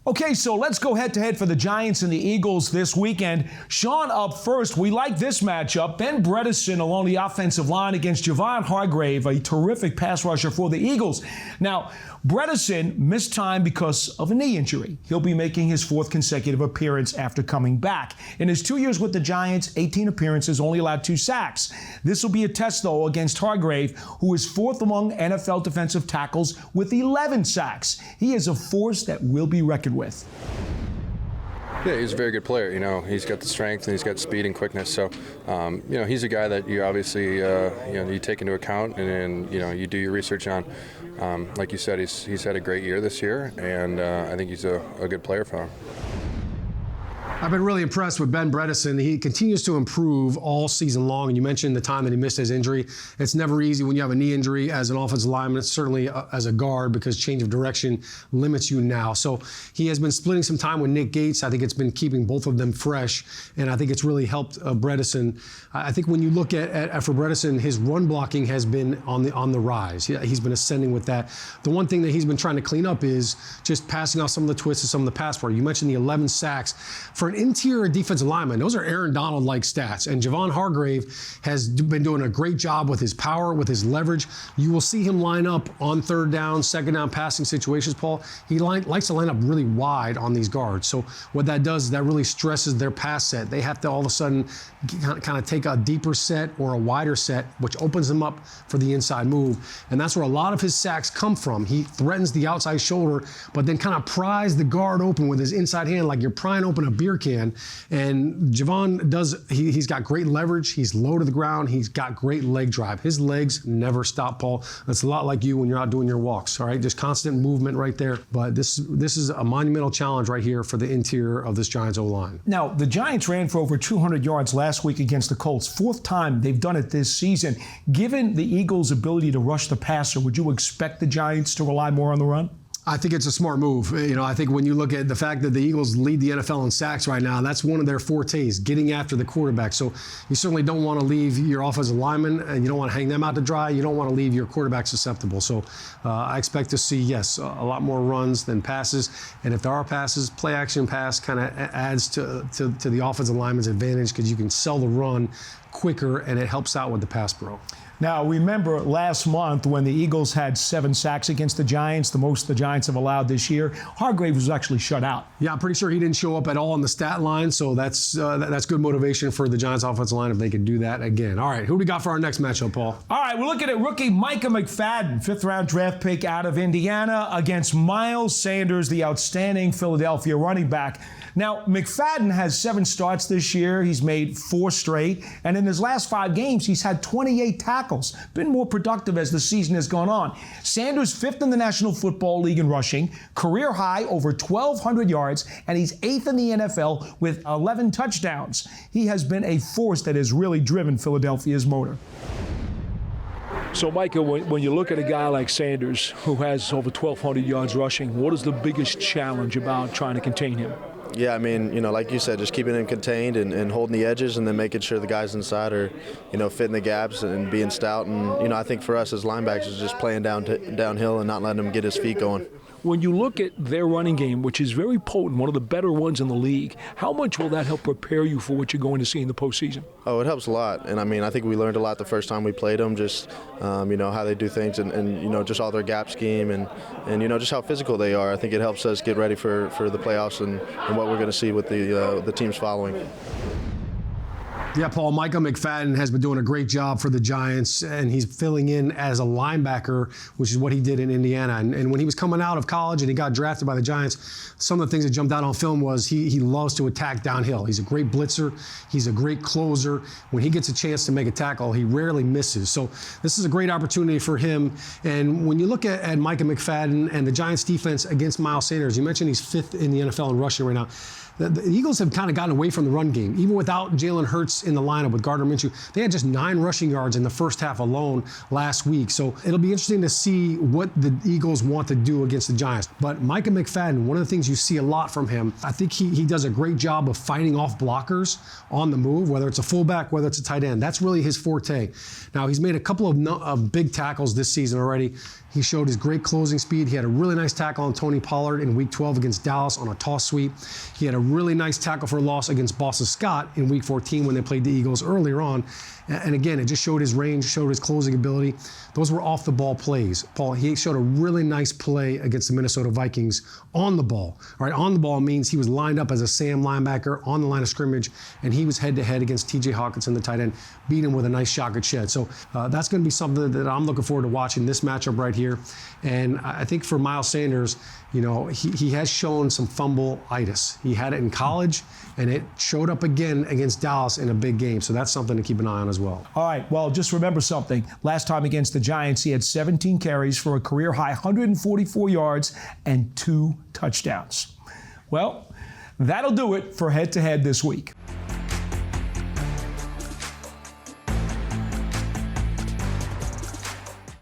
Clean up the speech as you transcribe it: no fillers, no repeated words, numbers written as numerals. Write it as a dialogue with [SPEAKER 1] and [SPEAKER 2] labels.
[SPEAKER 1] Okay, so let's go head-to-head for the Giants and the Eagles this weekend. Shaun up first. We like this matchup. Bredesen along the offensive line against Hargrave, a terrific pass rusher for the Eagles. Now, Bredesen missed time because of a knee injury. He'll be making his 4th consecutive appearance after coming back. In his 2 years with the Giants, 18 appearances, only allowed 2 sacks. This will be a test, though, against Hargrave, who is 4th among NFL defensive tackles with 11 sacks. He is a force that will be reckoned with.
[SPEAKER 2] Yeah, he's a very good player. He's got the strength and he's got speed and quickness. So, he's a guy that you obviously, you take into account and you do your research on. Like you said, he's had a great year this year, and I think he's a good player for him.
[SPEAKER 3] I've been really impressed with Bredesen. He continues to improve all season long. And you mentioned the time that he missed his injury. It's never easy when you have a knee injury as an offensive lineman, certainly as a guard, because change of direction limits you now. So he has been splitting some time with Nick Gates. I think it's been keeping both of them fresh, and I think it's really helped Bredesen. I think when you look at for Bredesen, his run blocking has been on the rise. He's been ascending with that. The one thing that he's been trying to clean up is just passing off some of the twists and some of the pass pro. You mentioned the 11 sacks. For an interior defensive lineman, those are Aaron Donald-like stats. And Hargrave has been doing a great job with his power, with his leverage. You will see him line up on 3rd down, 2nd down passing situations, Paul. He likes to line up really wide on these guards. So what that does is that really stresses their pass set. They have to all of a sudden kind of take a deeper set or a wider set, which opens them up for the inside move. And that's where a lot of his sacks come from. He threatens the outside shoulder, but then kind of pries the guard open with his inside hand like you're prying open a beer can. And Javon he's got great leverage. He's low to the ground. He's got great leg drive. His legs never stop, Paul. That's a lot like you when you're out doing your walks, all right? Just constant movement right there. But this is a monumental challenge right here for the interior of this Giants O-line.
[SPEAKER 1] Now, the Giants ran for over 200 yards last week against the Colts. 4th time they've done it this season. Given the Eagles' ability to rush the passer, would you expect the Giants to rely more on the run?
[SPEAKER 3] I think it's a smart move. I think when you look at the fact that the Eagles lead the NFL in sacks right now, that's one of their fortes, getting after the quarterback. So you certainly don't want to leave your offensive linemen, and you don't want to hang them out to dry. You don't want to leave your quarterback susceptible. So I expect to see, yes, a lot more runs than passes. And if there are passes, play action pass kind of adds to the offensive lineman's advantage because you can sell the run quicker, and it helps out with the pass pro.
[SPEAKER 1] Now, remember last month when the Eagles had 7 sacks against the Giants, the most the Giants have allowed this year. Hargrave was actually shut out.
[SPEAKER 3] Yeah, I'm pretty sure he didn't show up at all on the stat line, so that's good motivation for the Giants offensive line if they could do that again. All right, who do we got for our next matchup, Paul?
[SPEAKER 1] All right, we're looking at rookie Micah McFadden, 5th-round draft pick out of Indiana, against Miles Sanders, the outstanding Philadelphia running back. Now, McFadden has 7 starts this year. He's made 4 straight, and in his last 5 games, he's had 28 tackles. Been more productive as the season has gone on. Sanders 5th in the National Football League in rushing, career high over 1,200 yards, and he's 8th in the NFL with 11 touchdowns. He has been a force that has really driven Philadelphia's motor.
[SPEAKER 4] So, Micah, when you look at a guy like Sanders, who has over 1,200 yards rushing, what is the biggest challenge about trying to contain him?
[SPEAKER 5] Yeah, I mean, like you said, just keeping him contained and holding the edges and then making sure the guys inside are, fitting the gaps and being stout. And, I think for us as linebackers, is just playing downhill and not letting him get his feet going.
[SPEAKER 4] When you look at their running game, which is very potent, one of the better ones in the league, how much will that help prepare you for what you're going to see in the postseason?
[SPEAKER 5] Oh, it helps a lot. And, I think we learned a lot the first time we played them, just, how they do things and just all their gap scheme and just how physical they are. I think it helps us get ready for the playoffs and what we're going to see with the teams following.
[SPEAKER 3] Yeah, Paul, Micah McFadden has been doing a great job for the Giants, and he's filling in as a linebacker, which is what he did in Indiana. And when he was coming out of college and he got drafted by the Giants, some of the things that jumped out on film was he loves to attack downhill. He's a great blitzer. He's a great closer. When he gets a chance to make a tackle, he rarely misses. So this is a great opportunity for him. And when you look at Micah McFadden and the Giants' defense against Miles Sanders, you mentioned he's 5th in the NFL in rushing right now. The Eagles have kind of gotten away from the run game. Even without Jalen Hurts in the lineup with Gardner Minshew, they had just 9 rushing yards in the first half alone last week. So it'll be interesting to see what the Eagles want to do against the Giants. But Micah McFadden, one of the things you see a lot from him, I think he does a great job of fighting off blockers on the move, whether it's a fullback, whether it's a tight end. That's really his forte. Now, he's made a couple of big tackles this season already. He showed his great closing speed. He had a really nice tackle on Tony Pollard in Week 12 against Dallas on a toss sweep. He had a really nice tackle for a loss against Boston Scott in Week 14 when they played the Eagles earlier on. And again, it just showed his range, showed his closing ability. Those were off-the-ball plays. Paul, he showed a really nice play against the Minnesota Vikings on the ball. All right, on the ball means he was lined up as a Sam linebacker on the line of scrimmage, and he was head-to-head against T.J. Hawkinson, the tight end, beat him with a nice shotgun shed. So that's going to be something that I'm looking forward to watching this matchup right here. And I think for Miles Sanders, you know, he has shown some fumble-itis. He had it in college, and it showed up again against Dallas in a big game. So that's something to keep an eye on as well.
[SPEAKER 1] All right, well, just remember something. Last time against the Giants, he had 17 carries for a career-high 144 yards and 2 touchdowns. Well, that'll do it for head-to-head this week.